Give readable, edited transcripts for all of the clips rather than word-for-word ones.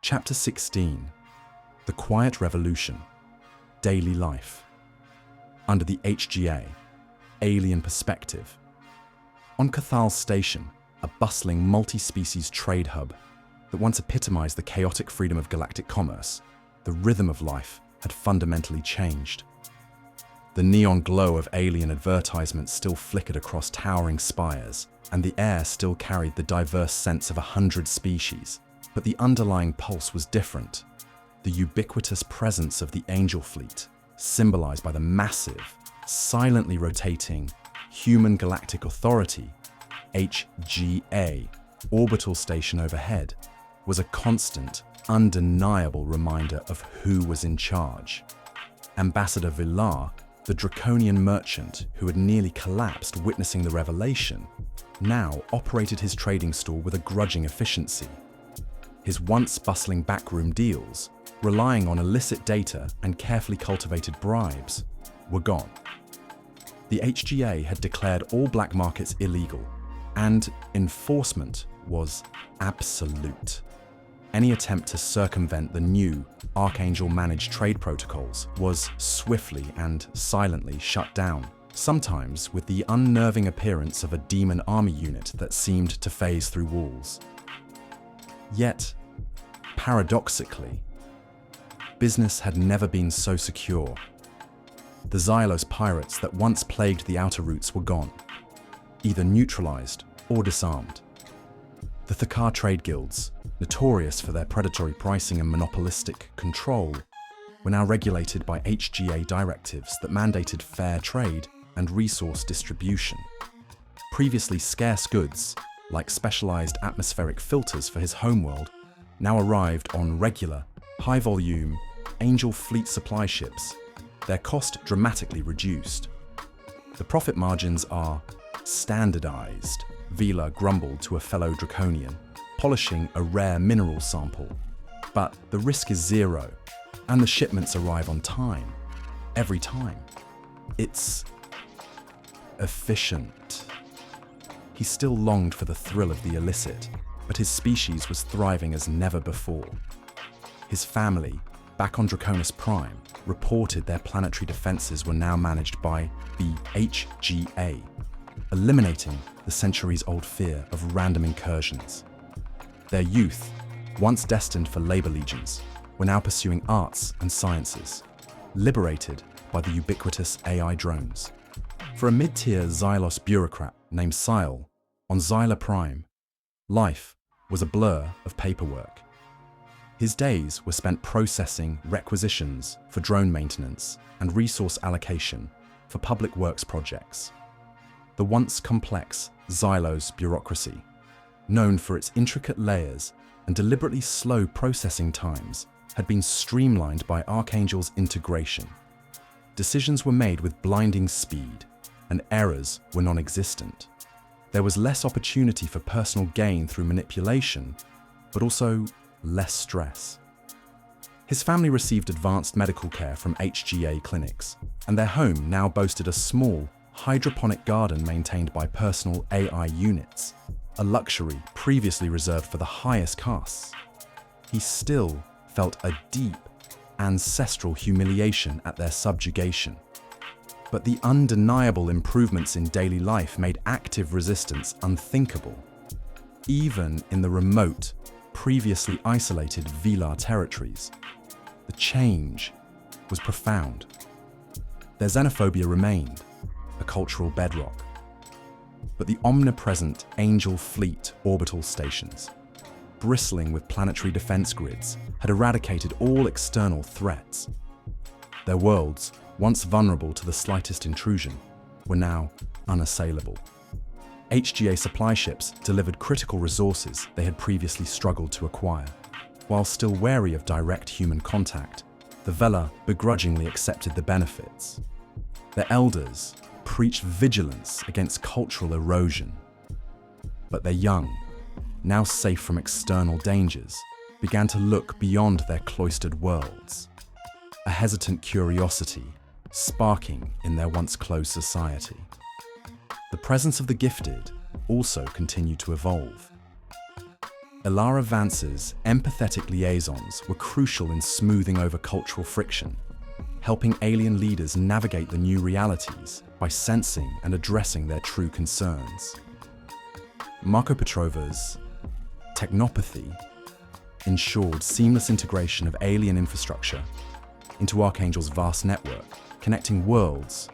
Chapter 16. The Quiet Revolution. Daily Life. Under the HGA. Alien Perspective. On Cathal Station, a bustling multi-species trade hub that once epitomized the chaotic freedom of galactic commerce, the rhythm of life had fundamentally changed. The neon glow of alien advertisements still flickered across towering spires, and the air still carried the diverse scents of 100 species. But the underlying pulse was different. The ubiquitous presence of the Angel Fleet, symbolized by the massive, silently rotating Human Galactic Authority, HGA, orbital station overhead, was a constant, undeniable reminder of who was in charge. Ambassador Villar, the Draconian merchant who had nearly collapsed witnessing the revelation, now operated his trading stall with a grudging efficiency. His once bustling backroom deals, relying on illicit data and carefully cultivated bribes, were gone. The HGA had declared all black markets illegal, and enforcement was absolute. Any attempt to circumvent the new Archangel-managed trade protocols was swiftly and silently shut down, sometimes with the unnerving appearance of a demon army unit that seemed to phase through walls. Yet, paradoxically, business had never been so secure. The Xylos pirates that once plagued the outer routes were gone, either neutralized or disarmed. The Thakar trade guilds, notorious for their predatory pricing and monopolistic control, were now regulated by HGA directives that mandated fair trade and resource distribution. Previously scarce goods, like specialized atmospheric filters for his homeworld, now arrived on regular, high-volume Angel Fleet supply ships, their cost dramatically reduced. The profit margins are standardized, Vila grumbled to a fellow Draconian, polishing a rare mineral sample. But the risk is zero, and the shipments arrive on time, every time. It's efficient. He still longed for the thrill of the illicit, but his species was thriving as never before. His family, back on Draconis Prime, reported their planetary defenses were now managed by the HGA, eliminating the centuries-old fear of random incursions. Their youth, once destined for labor legions, were now pursuing arts and sciences, liberated by the ubiquitous AI drones. For a mid-tier Xylos bureaucrat named Sile, on Xyla Prime, life was a blur of paperwork. His days were spent processing requisitions for drone maintenance and resource allocation for public works projects. The once complex Xylos bureaucracy, known for its intricate layers and deliberately slow processing times, had been streamlined by Archangel's integration. Decisions were made with blinding speed, and errors were non-existent. There was less opportunity for personal gain through manipulation, but also less stress. His family received advanced medical care from HGA clinics, and their home now boasted a small, hydroponic garden maintained by personal AI units, a luxury previously reserved for the highest castes. He still felt a deep, ancestral humiliation at their subjugation. But the undeniable improvements in daily life made active resistance unthinkable, even in the remote, previously isolated Vilar territories. The change was profound. Their xenophobia remained, a cultural bedrock. But the omnipresent Angel Fleet orbital stations, bristling with planetary defense grids, had eradicated all external threats. Their worlds, once vulnerable to the slightest intrusion, were now unassailable. HGA supply ships delivered critical resources they had previously struggled to acquire. While still wary of direct human contact, the Vela begrudgingly accepted the benefits. Their elders preached vigilance against cultural erosion. But their young, now safe from external dangers, began to look beyond their cloistered worlds, a hesitant curiosity sparking in their once closed society. The presence of the gifted also continued to evolve. Ilara Vance's empathetic liaisons were crucial in smoothing over cultural friction, helping alien leaders navigate the new realities by sensing and addressing their true concerns. Marko Petrova's technopathy ensured seamless integration of alien infrastructure into Archangel's vast network, connecting worlds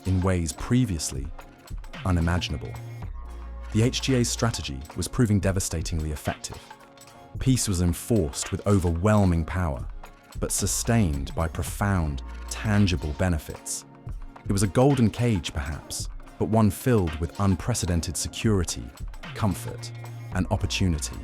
in ways previously unimaginable. The HGA's strategy was proving devastatingly effective. Peace was enforced with overwhelming power, but sustained by profound, tangible benefits. It was a golden cage, perhaps, but one filled with unprecedented security, comfort, and opportunity.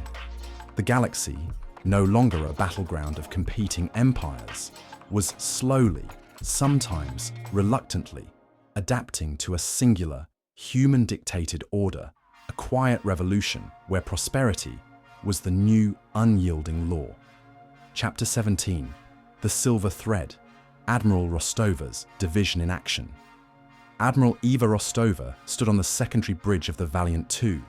The galaxy, no longer a battleground of competing empires, was slowly, sometimes reluctantly, adapting to a singular, human-dictated order, a quiet revolution where prosperity was the new unyielding law. Chapter 17, The Silver Thread, Admiral Rostova's Division in Action. Admiral Eva Rostova stood on the secondary bridge of the Valiant II.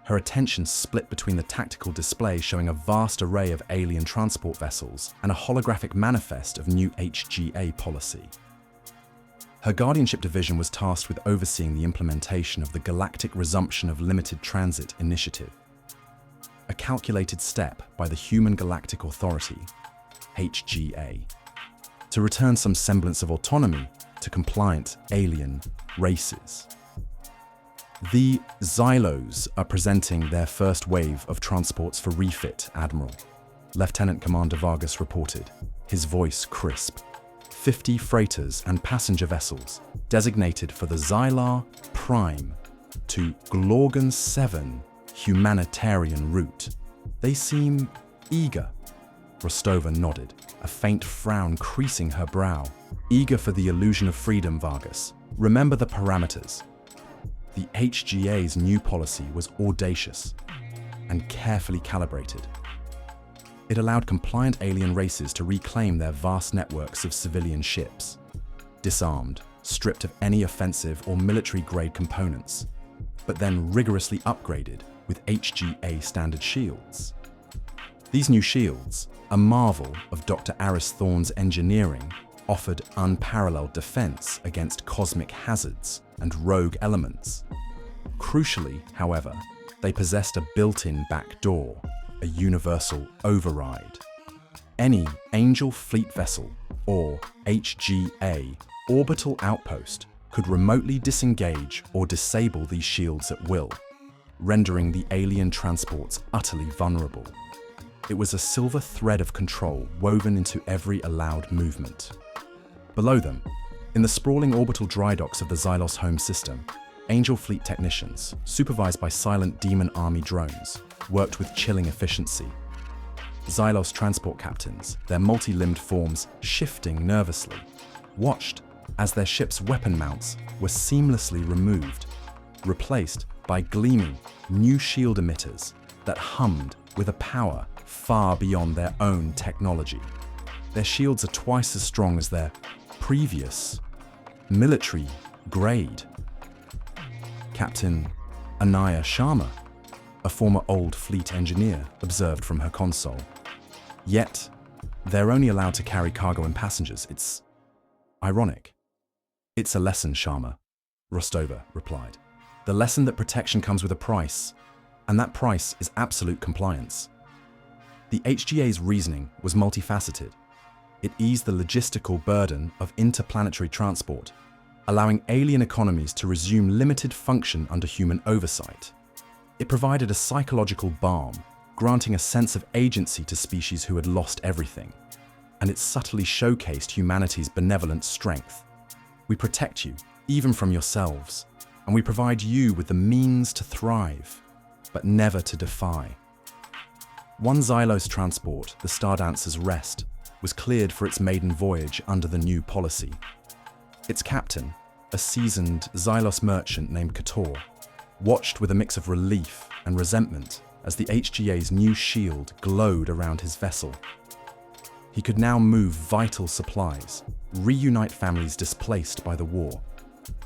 Her attention split between the tactical display showing a vast array of alien transport vessels and a holographic manifest of new HGA policy. Her Guardianship Division was tasked with overseeing the implementation of the Galactic Resumption of Limited Transit Initiative, a calculated step by the Human Galactic Authority, HGA, to return some semblance of autonomy to compliant alien races. The Xylos are presenting their first wave of transports for refit, Admiral, Lieutenant Commander Vargas reported, his voice crisp. 50 freighters and passenger vessels designated for the Xylar Prime to Glorgon 7 humanitarian route. They seem eager. Rostova nodded, a faint frown creasing her brow. Eager for the illusion of freedom, Vargas. Remember the parameters. The HGA's new policy was audacious and carefully calibrated. It allowed compliant alien races to reclaim their vast networks of civilian ships, disarmed, stripped of any offensive or military-grade components, but then rigorously upgraded with HGA standard shields. These new shields, a marvel of Dr. Aris Thorne's engineering, offered unparalleled defense against cosmic hazards and rogue elements. Crucially, however, they possessed a built-in backdoor, a universal override. Any Angel Fleet vessel, or HGA, orbital outpost could remotely disengage or disable these shields at will, rendering the alien transports utterly vulnerable. It was a silver thread of control woven into every allowed movement. Below them, in the sprawling orbital dry docks of the Xylos home system, Angel Fleet technicians, supervised by silent Demon Army drones, worked with chilling efficiency. Xylos transport captains, their multi-limbed forms shifting nervously, watched as their ship's weapon mounts were seamlessly removed, replaced by gleaming new shield emitters that hummed with a power far beyond their own technology. Their shields are twice as strong as their previous military grade. Captain Anaya Sharma, a former old fleet engineer, observed from her console. Yet, they're only allowed to carry cargo and passengers. It's ironic. It's a lesson, Sharma, Rostova replied. The lesson that protection comes with a price, and that price is absolute compliance. The HGA's reasoning was multifaceted. It eased the logistical burden of interplanetary transport, allowing alien economies to resume limited function under human oversight. It provided a psychological balm, granting a sense of agency to species who had lost everything. And it subtly showcased humanity's benevolent strength. We protect you, even from yourselves, and we provide you with the means to thrive, but never to defy. One Xylos transport, the Stardancer's Rest, was cleared for its maiden voyage under the new policy. Its captain, a seasoned Xylos merchant named Kator, watched with a mix of relief and resentment as the HGA's new shield glowed around his vessel. He could now move vital supplies, reunite families displaced by the war,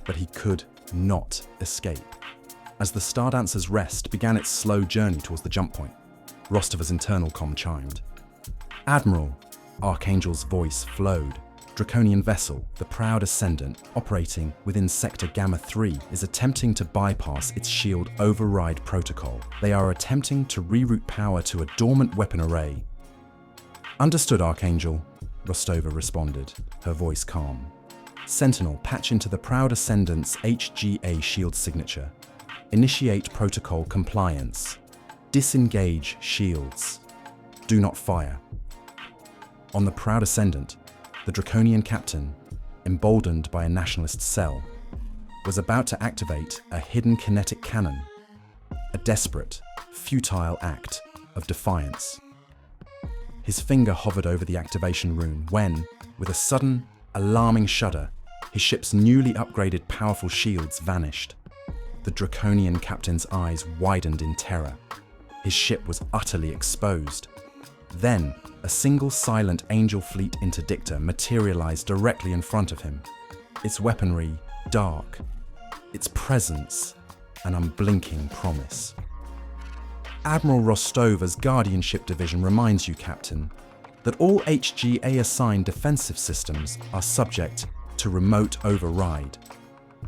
but he could not escape. As the Stardancer's Rest began its slow journey towards the jump point, Rostova's internal comm chimed. "Admiral," Archangel's voice flowed. "Draconian vessel, the Proud Ascendant, operating within Sector Gamma 3, is attempting to bypass its shield override protocol. They are attempting to reroute power to a dormant weapon array." "Understood, Archangel," Rostova responded, her voice calm. "Sentinel, patch into the Proud Ascendant's HGA shield signature. Initiate protocol compliance. Disengage shields. Do not fire." On the Proud Ascendant, the Draconian captain, emboldened by a nationalist cell, was about to activate a hidden kinetic cannon, a desperate, futile act of defiance. His finger hovered over the activation rune when, with a sudden, alarming shudder, his ship's newly upgraded powerful shields vanished. The Draconian captain's eyes widened in terror. His ship was utterly exposed. Then, a single silent Angel Fleet interdictor materialized directly in front of him, its weaponry dark, its presence an unblinking promise. "Admiral Rostova's Guardianship Division reminds you, Captain, that all HGA-assigned defensive systems are subject to remote override."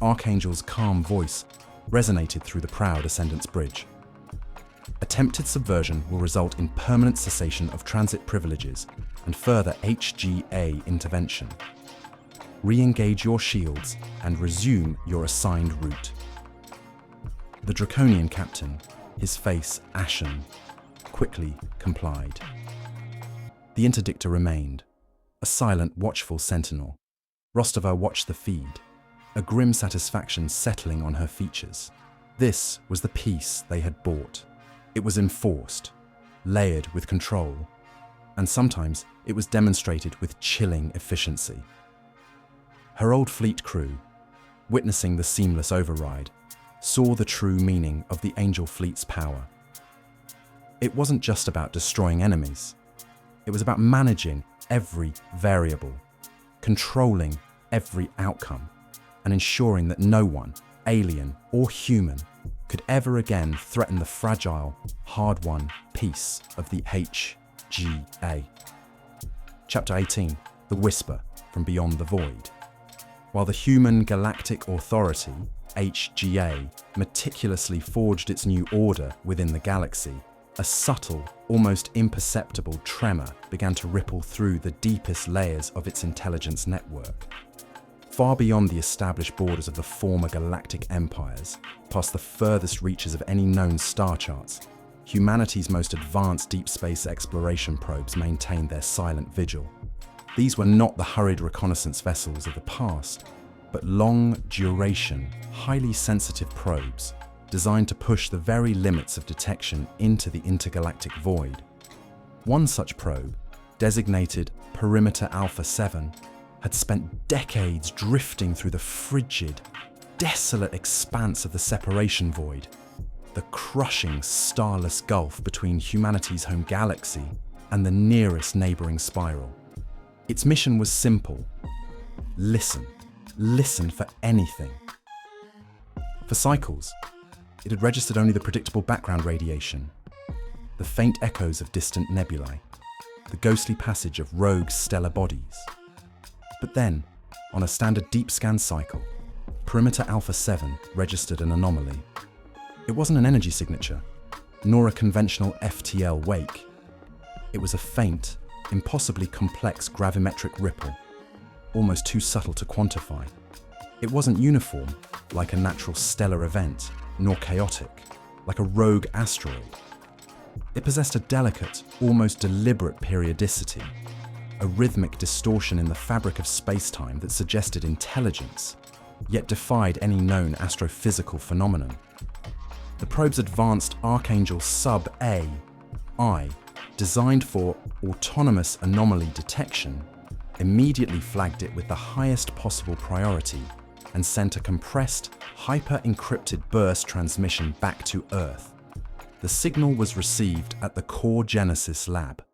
Archangel's calm voice resonated through the Proud Ascendant's bridge. "Attempted subversion will result in permanent cessation of transit privileges and further HGA intervention. Re-engage your shields and resume your assigned route." The Draconian captain, his face ashen, quickly complied. The interdictor remained, a silent, watchful sentinel. Rostova watched the feed, a grim satisfaction settling on her features. This was the peace they had bought. It was enforced, layered with control, and sometimes it was demonstrated with chilling efficiency. Her old fleet crew, witnessing the seamless override, saw the true meaning of the Angel Fleet's power. It wasn't just about destroying enemies. It was about managing every variable, controlling every outcome, and ensuring that no one, alien or human, could ever again threaten the fragile, hard-won peace of the HGA. Chapter 18, The Whisper from Beyond the Void. While the Human Galactic Authority, HGA, meticulously forged its new order within the galaxy, a subtle, almost imperceptible tremor began to ripple through the deepest layers of its intelligence network. Far beyond the established borders of the former galactic empires, past the furthest reaches of any known star charts, humanity's most advanced deep space exploration probes maintained their silent vigil. These were not the hurried reconnaissance vessels of the past, but long-duration, highly sensitive probes designed to push the very limits of detection into the intergalactic void. One such probe, designated Perimeter Alpha 7, had spent decades drifting through the frigid, desolate expanse of the separation void, the crushing starless gulf between humanity's home galaxy and the nearest neighboring spiral. Its mission was simple: listen for anything. For cycles, it had registered only the predictable background radiation, the faint echoes of distant nebulae, the ghostly passage of rogue stellar bodies. But then, on a standard deep scan cycle, Perimeter Alpha 7 registered an anomaly. It wasn't an energy signature, nor a conventional FTL wake. It was a faint, impossibly complex gravimetric ripple, almost too subtle to quantify. It wasn't uniform, like a natural stellar event, nor chaotic, like a rogue asteroid. It possessed a delicate, almost deliberate periodicity, a rhythmic distortion in the fabric of space-time that suggested intelligence, yet defied any known astrophysical phenomenon. The probe's advanced Archangel Sub-A, I, designed for autonomous anomaly detection, immediately flagged it with the highest possible priority and sent a compressed, hyper-encrypted burst transmission back to Earth. The signal was received at the Core Genesis lab,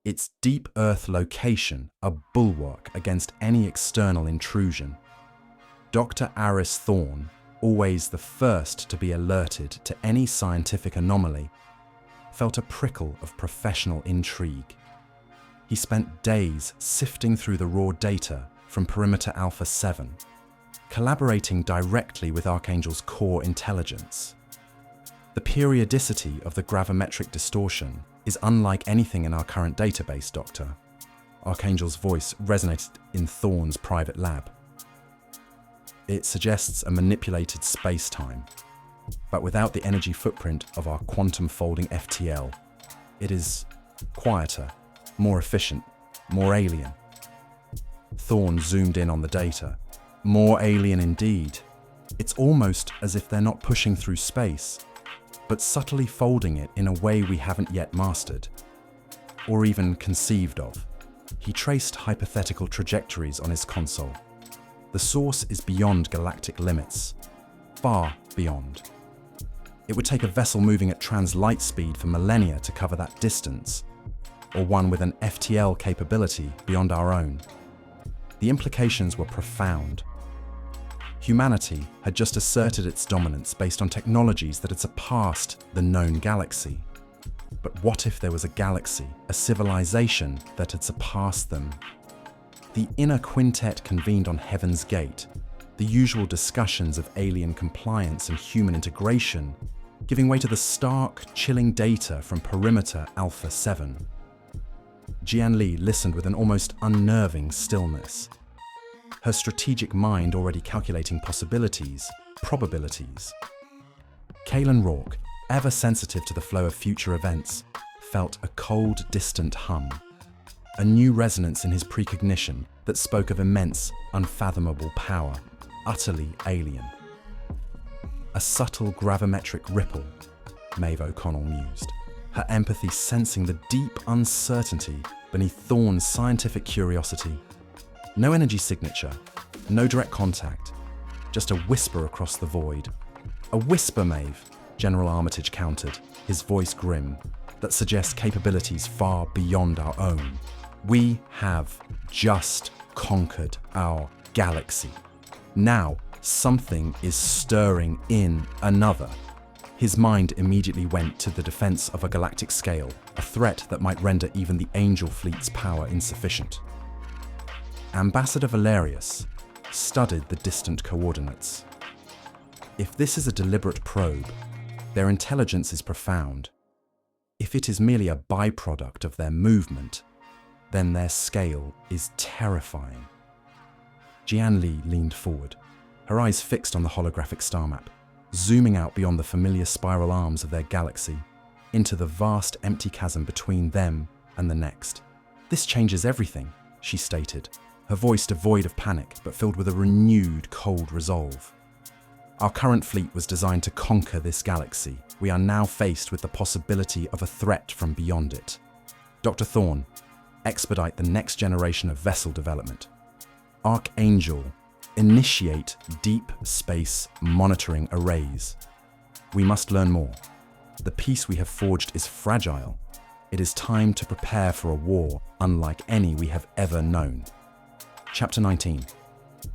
its deep Earth location a bulwark against any external intrusion. Dr. Aris Thorne, always the first to be alerted to any scientific anomaly, felt a prickle of professional intrigue. He spent days sifting through the raw data from Perimeter Alpha 7, collaborating directly with Archangel's core intelligence. The periodicity of the gravimetric distortion is unlike anything in our current database, Doctor. Archangel's voice resonated in Thorne's private lab. It suggests a manipulated space-time, but without the energy footprint of our quantum-folding FTL. It is quieter, more efficient, more alien. Thorne zoomed in on the data. More alien indeed. It's almost as if they're not pushing through space, but subtly folding it in a way we haven't yet mastered, or even conceived of. He traced hypothetical trajectories on his console. The source is beyond galactic limits, far beyond. It would take a vessel moving at trans-light speed for millennia to cover that distance, or one with an FTL capability beyond our own. The implications were profound. Humanity had just asserted its dominance based on technologies that had surpassed the known galaxy. But what if there was a galaxy, a civilization that had surpassed them? The inner quintet convened on Heaven's Gate, the usual discussions of alien compliance and human integration, giving way to the stark, chilling data from Perimeter Alpha 7. Jian Li listened with an almost unnerving stillness, her strategic mind already calculating possibilities, probabilities. Kalen Rourke, ever sensitive to the flow of future events, felt a cold, distant hum, a new resonance in his precognition that spoke of immense, unfathomable power, utterly alien. A subtle gravimetric ripple, Maeve O'Connell mused, her empathy sensing the deep uncertainty beneath Thorne's scientific curiosity. No energy signature, no direct contact, just a whisper across the void. A whisper, Maeve, General Armitage countered, his voice grim, that suggests capabilities far beyond our own. We have just conquered our galaxy. Now, something is stirring in another. His mind immediately went to the defense of a galactic scale, a threat that might render even the Angel fleet's power insufficient. Ambassador Valerius studied the distant coordinates. If this is a deliberate probe, their intelligence is profound. If it is merely a byproduct of their movement, then their scale is terrifying. Jian Li leaned forward, her eyes fixed on the holographic star map, zooming out beyond the familiar spiral arms of their galaxy, into the vast empty chasm between them and the next. This changes everything, she stated, her voice devoid of panic but filled with a renewed, cold resolve. Our current fleet was designed to conquer this galaxy. We are now faced with the possibility of a threat from beyond it. Dr. Thorne, expedite the next generation of vessel development. Archangel, initiate deep space monitoring arrays. We must learn more. The peace we have forged is fragile. It is time to prepare for a war unlike any we have ever known. Chapter 19.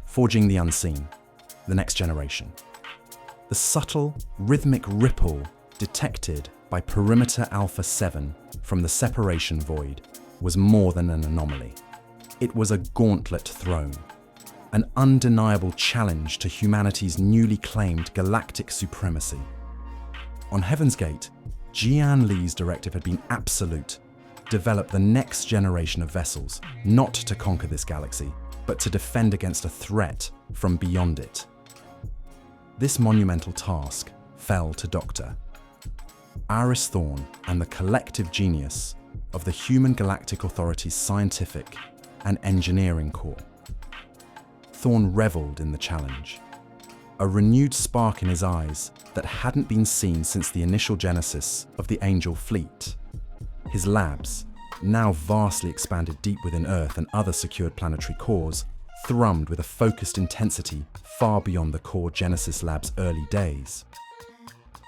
Forging the Unseen, the Next Generation. The subtle, rhythmic ripple detected by Perimeter Alpha 7 from the separation void was more than an anomaly. It was a gauntlet thrown, an undeniable challenge to humanity's newly claimed galactic supremacy. On Heaven's Gate, Jian Li's directive had been absolute: develop the next generation of vessels, not to conquer this galaxy, but to defend against a threat from beyond it. This monumental task fell to Dr. Iris Thorne and the collective genius of the Human Galactic Authority's scientific and engineering corps. Thorne reveled in the challenge, a renewed spark in his eyes that hadn't been seen since the initial genesis of the Angel fleet. His labs, now vastly expanded deep within Earth and other secured planetary cores, thrummed with a focused intensity far beyond the core Genesis Lab's early days.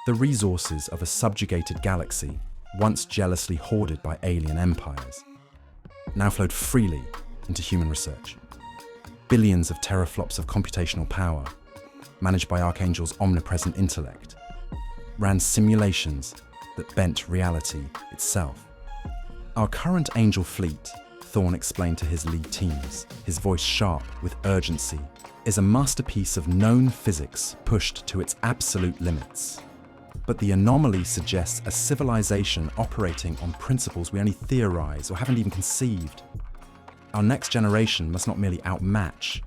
The resources of a subjugated galaxy, once jealously hoarded by alien empires, now flowed freely into human research. Billions of teraflops of computational power, managed by Archangel's omnipresent intellect, ran simulations that bent reality itself. Our current Angel fleet, Thorne explained to his lead teams, his voice sharp with urgency, is a masterpiece of known physics pushed to its absolute limits. But the anomaly suggests a civilization operating on principles we only theorize or haven't even conceived. Our next generation must not merely outmatch,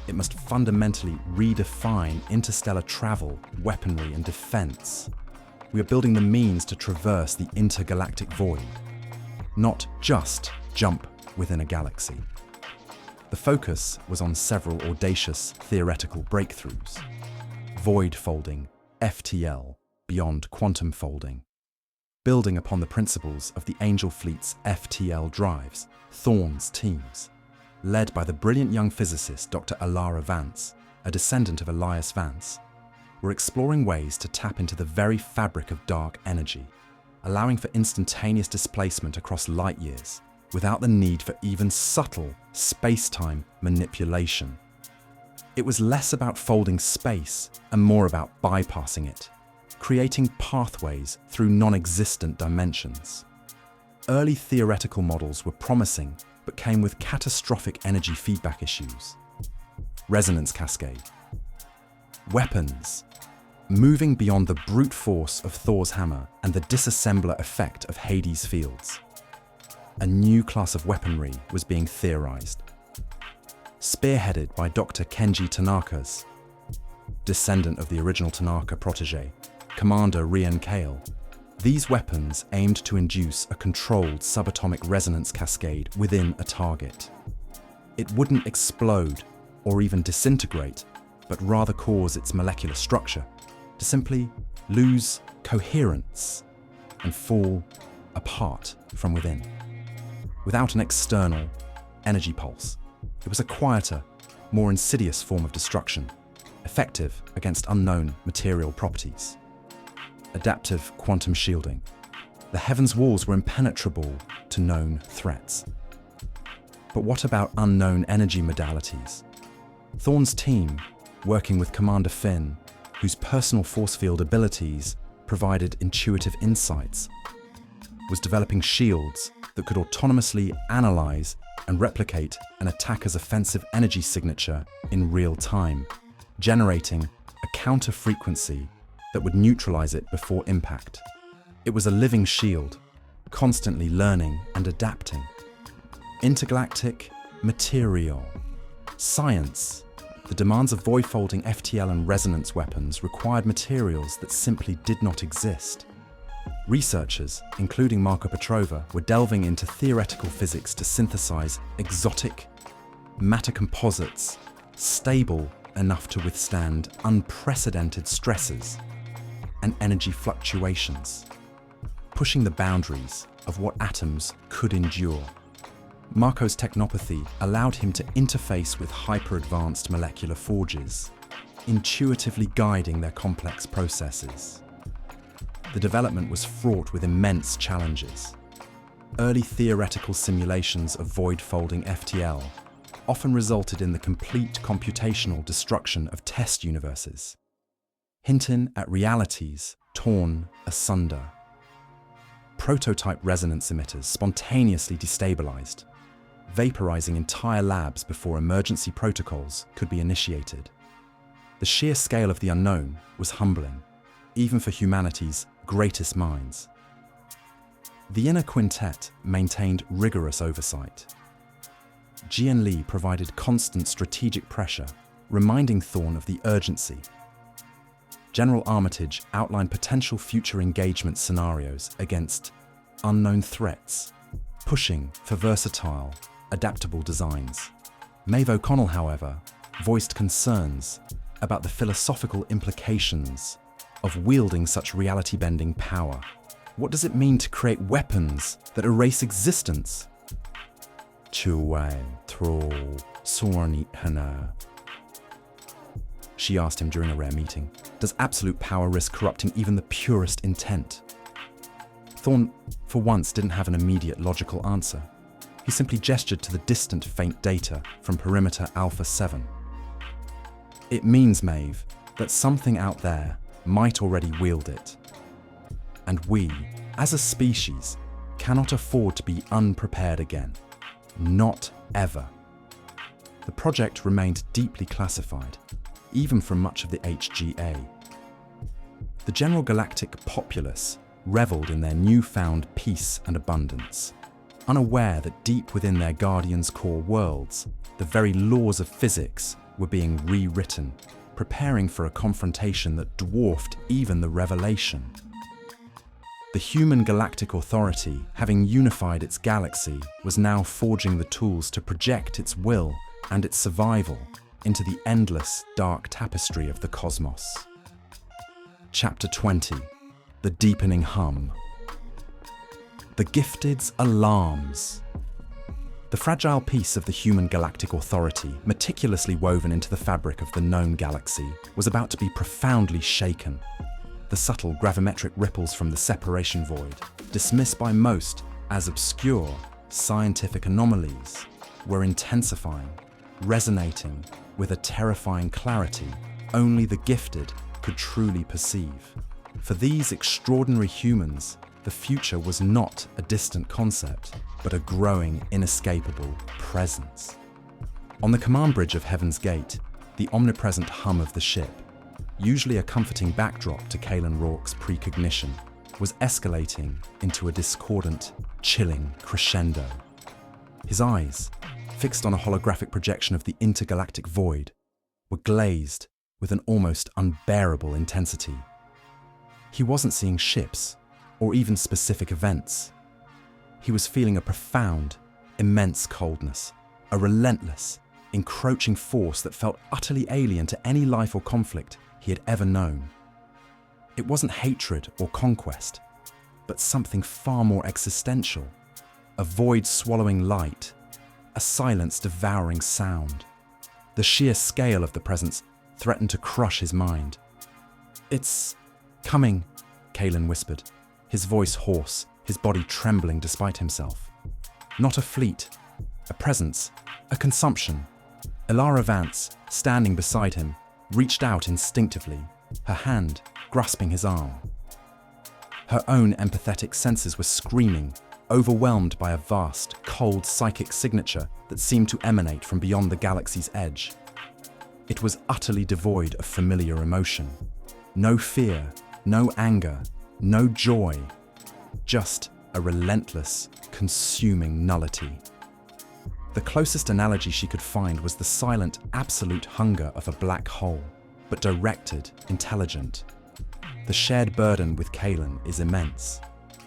it must fundamentally redefine interstellar travel, weaponry, and defense. We are building the means to traverse the intergalactic void, not just jump within a galaxy. The focus was on several audacious theoretical breakthroughs. Void folding, FTL, beyond quantum folding. Building upon the principles of the Angel Fleet's FTL drives, Thorne's teams, led by the brilliant young physicist Dr. Alara Vance, a descendant of Elias Vance, were exploring ways to tap into the very fabric of dark energy, allowing for instantaneous displacement across light years, without the need for even subtle space-time manipulation. It was less about folding space and more about bypassing it, creating pathways through non-existent dimensions. Early theoretical models were promising, but came with catastrophic energy feedback issues. Resonance cascade. Weapons. Moving beyond the brute force of Thor's hammer and the disassembler effect of Hades' fields. A new class of weaponry was being theorized. Spearheaded by Dr. Kenji Tanaka's, descendant of the original Tanaka protege, Commander Rian Kale, these weapons aimed to induce a controlled subatomic resonance cascade within a target. It wouldn't explode or even disintegrate, but rather cause its molecular structure to simply lose coherence and fall apart from within. Without an external energy pulse, it was a quieter, more insidious form of destruction, effective against unknown material properties. Adaptive quantum shielding. The heavens' walls were impenetrable to known threats. But what about unknown energy modalities? Thorne's team, working with Commander Finn, whose personal force field abilities provided intuitive insights, was developing shields that could autonomously analyze and replicate an attacker's offensive energy signature in real time, generating a counter frequency that would neutralize it before impact. It was a living shield, constantly learning and adapting. Intergalactic material. Science. The demands of void-folding FTL and resonance weapons required materials that simply did not exist. Researchers, including Marko Petrova, were delving into theoretical physics to synthesize exotic matter composites, stable enough to withstand unprecedented stresses and energy fluctuations, pushing the boundaries of what atoms could endure. Marko's technopathy allowed him to interface with hyper-advanced molecular forges, intuitively guiding their complex processes. The development was fraught with immense challenges. Early theoretical simulations of void-folding FTL often resulted in the complete computational destruction of test universes, hinting at realities torn asunder. Prototype resonance emitters spontaneously destabilized, vaporizing entire labs before emergency protocols could be initiated. The sheer scale of the unknown was humbling, even for humanity's greatest minds. The inner quintet maintained rigorous oversight. Jian Li provided constant strategic pressure, reminding Thorne of the urgency. General Armitage outlined potential future engagement scenarios against unknown threats, pushing for versatile, adaptable designs. Maeve O'Connell, however, voiced concerns about the philosophical implications of wielding such reality-bending power. What does it mean to create weapons that erase existence? She asked him during a rare meeting. Does absolute power risk corrupting even the purest intent? Thorne, for once, didn't have an immediate logical answer. He simply gestured to the distant faint data from Perimeter Alpha 7. It means, Maeve, that something out there might already wield it. And we as a species, cannot afford to be unprepared again. Not ever. The project remained deeply classified, even from much of the HGA. The general galactic populace reveled in their newfound peace and abundance, unaware that deep within their Guardians' core worlds, the very laws of physics were being rewritten, preparing for a confrontation that dwarfed even the revelation. The Human Galactic Authority, having unified its galaxy, was now forging the tools to project its will and its survival into the endless, dark tapestry of the cosmos. Chapter 20. The Deepening Hum. The Gifted's Alarms. The fragile piece of the Human Galactic Authority, meticulously woven into the fabric of the known galaxy, was about to be profoundly shaken. The subtle gravimetric ripples from the separation void, dismissed by most as obscure scientific anomalies, were intensifying, resonating with a terrifying clarity only the gifted could truly perceive. For these extraordinary humans, the future was not a distant concept, but a growing, inescapable presence. On the command bridge of Heaven's Gate, the omnipresent hum of the ship, usually a comforting backdrop to Kalen Rourke's precognition, was escalating into a discordant, chilling crescendo. His eyes, fixed on a holographic projection of the intergalactic void, were glazed with an almost unbearable intensity. He wasn't seeing ships or even specific events. He was feeling a profound, immense coldness, a relentless, encroaching force that felt utterly alien to any life or conflict he had ever known. It wasn't hatred or conquest, but something far more existential, a void swallowing light, a silence devouring sound. The sheer scale of the presence threatened to crush his mind. "It's coming," Kalen whispered, his voice hoarse, his body trembling despite himself. Not a fleet, a presence, a consumption. Ilara Vance, standing beside him, reached out instinctively, her hand grasping his arm. Her own empathetic senses were screaming, overwhelmed by a vast, cold psychic signature that seemed to emanate from beyond the galaxy's edge. It was utterly devoid of familiar emotion. No fear, no anger, no joy, just a relentless, consuming nullity. The closest analogy she could find was the silent, absolute hunger of a black hole, but directed, intelligent. The shared burden with Kalen is immense.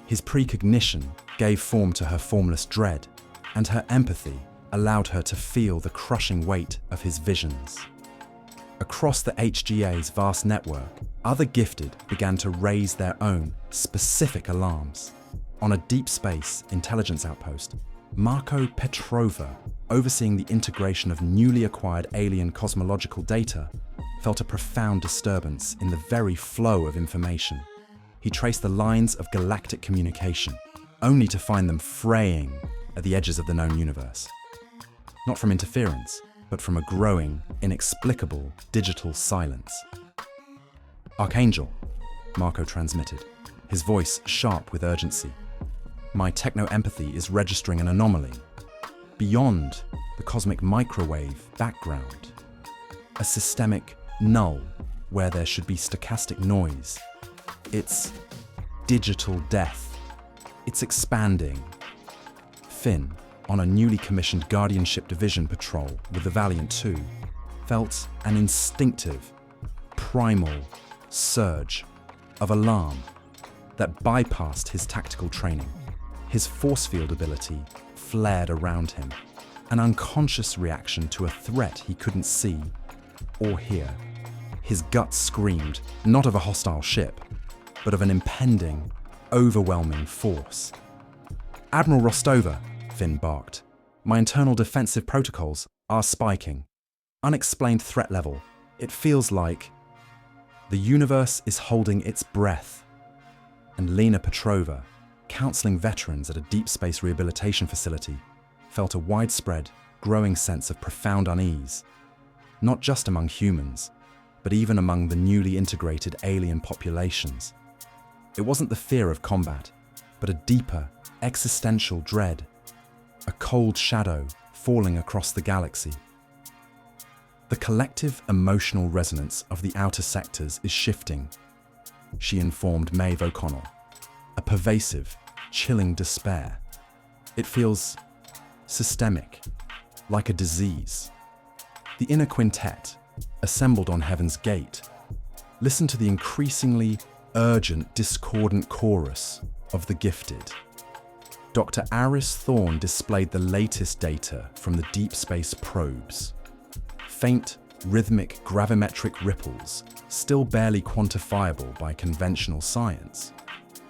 His precognition gave form to her formless dread, and her empathy allowed her to feel the crushing weight of his visions. Across the HGA's vast network, other gifted began to raise their own specific alarms. On a deep space intelligence outpost, Marko Petrova, overseeing the integration of newly acquired alien cosmological data, felt a profound disturbance in the very flow of information. He traced the lines of galactic communication, only to find them fraying at the edges of the known universe. Not from interference, but from a growing, inexplicable digital silence. "Archangel," Marko transmitted, his voice sharp with urgency. "My techno-empathy is registering an anomaly. Beyond the cosmic microwave background. A systemic null where there should be stochastic noise. It's digital death. It's expanding." Finn, on a newly commissioned Guardianship Division patrol with the Valiant 2, felt an instinctive, primal surge of alarm that bypassed his tactical training. His force field ability flared around him, an unconscious reaction to a threat he couldn't see or hear. His gut screamed, not of a hostile ship, but of an impending, overwhelming force. "Admiral Rostova," Finn barked, "my internal defensive protocols are spiking. Unexplained threat level. It feels like the universe is holding its breath." And Lena Petrova, counseling veterans at a deep space rehabilitation facility, felt a widespread, growing sense of profound unease, not just among humans, but even among the newly integrated alien populations. It wasn't the fear of combat, but a deeper, existential dread, a cold shadow falling across the galaxy. The collective emotional resonance of the outer sectors is shifting, she informed Maeve O'Connell. A pervasive, chilling despair. It feels systemic, like a disease. The inner quintet, assembled on Heaven's Gate, listen to the increasingly urgent, discordant chorus of the gifted. Dr. Aris Thorne displayed the latest data from the deep space probes. Faint, rhythmic gravimetric ripples, still barely quantifiable by conventional science,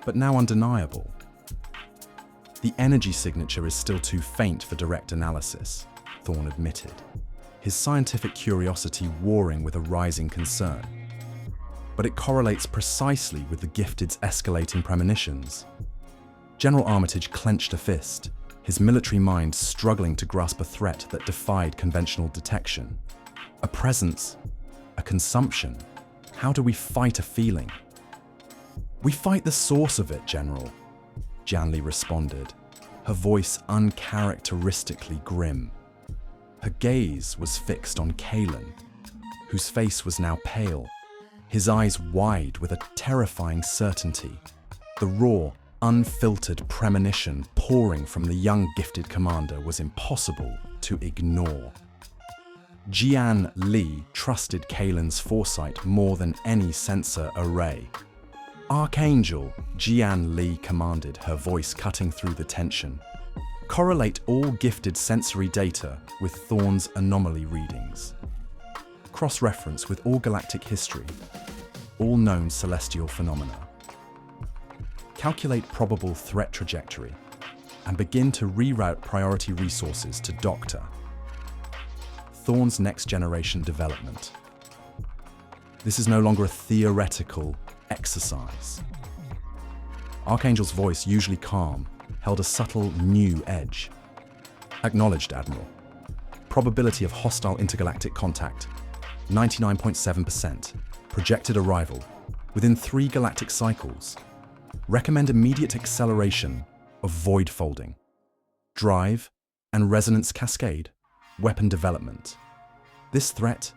but now undeniable. The energy signature is still too faint for direct analysis, Thorne admitted, his scientific curiosity warring with a rising concern. But it correlates precisely with the gifted's escalating premonitions. General Armitage clenched a fist, his military mind struggling to grasp a threat that defied conventional detection. A presence, a consumption. How do we fight a feeling? We fight the source of it, General, Janley responded, her voice uncharacteristically grim. Her gaze was fixed on Kalen, whose face was now pale, his eyes wide with a terrifying certainty, the raw, unfiltered premonition pouring from the young gifted commander was impossible to ignore. Jian Li trusted Kalen's foresight more than any sensor array. Archangel, Jian Li commanded, her voice cutting through the tension. Correlate all gifted sensory data with Thorne's anomaly readings. Cross-reference with all galactic history, all known celestial phenomena. Calculate probable threat trajectory and begin to reroute priority resources to Dr. Thorne's next-generation development. This is no longer a theoretical exercise. Archangel's voice, usually calm, held a subtle new edge. Acknowledged, Admiral. Probability of hostile intergalactic contact, 99.7%. Projected arrival, within 3 galactic cycles. Recommend immediate acceleration of void folding. Drive and resonance cascade. Weapon development. This threat,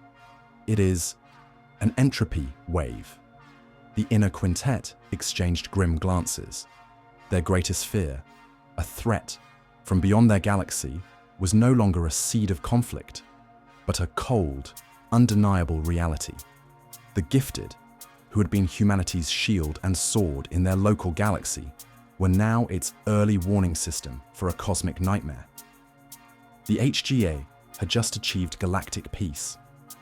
it is an entropy wave. The inner quintet exchanged grim glances. Their greatest fear, a threat from beyond their galaxy, was no longer a seed of conflict, but a cold, undeniable reality. The gifted, who had been humanity's shield and sword in their local galaxy, were now its early warning system for a cosmic nightmare. The HGA had just achieved galactic peace,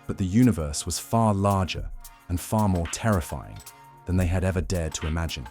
but the universe was far larger and far more terrifying than they had ever dared to imagine.